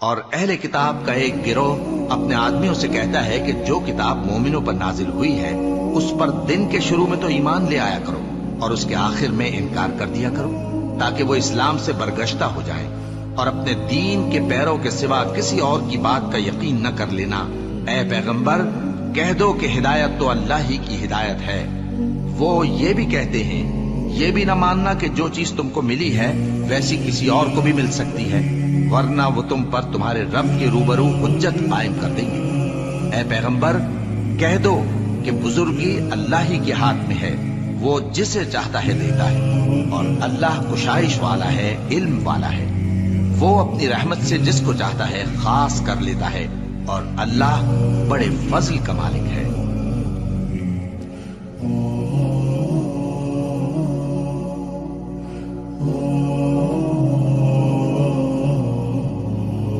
اور اہل کتاب کا ایک گروہ اپنے آدمیوں سے کہتا ہے کہ جو کتاب مومنوں پر نازل ہوئی ہے اس پر دن کے شروع میں تو ایمان لے آیا کرو اور اس کے آخر میں انکار کر دیا کرو، تاکہ وہ اسلام سے برگشتہ ہو جائیں اور اپنے دین کے پیروں کے سوا کسی اور کی بات کا یقین نہ کر لینا۔ اے پیغمبر کہہ دو کہ ہدایت تو اللہ ہی کی ہدایت ہے۔ وہ یہ بھی کہتے ہیں یہ بھی نہ ماننا کہ جو چیز تم کو ملی ہے ویسی کسی اور کو بھی مل سکتی ہے، ورنہ وہ تم پر تمہارے رب کے روبرو حجت قائم کر دیں گے۔ اے پیغمبر کہہ دو کہ بزرگی اللہ ہی کے ہاتھ میں ہے، وہ جسے چاہتا ہے دیتا ہے، اور اللہ کشائش والا ہے، علم والا ہے۔ وہ اپنی رحمت سے جس کو چاہتا ہے خاص کر لیتا ہے، اور اللہ بڑے فضل کا مالک ہے۔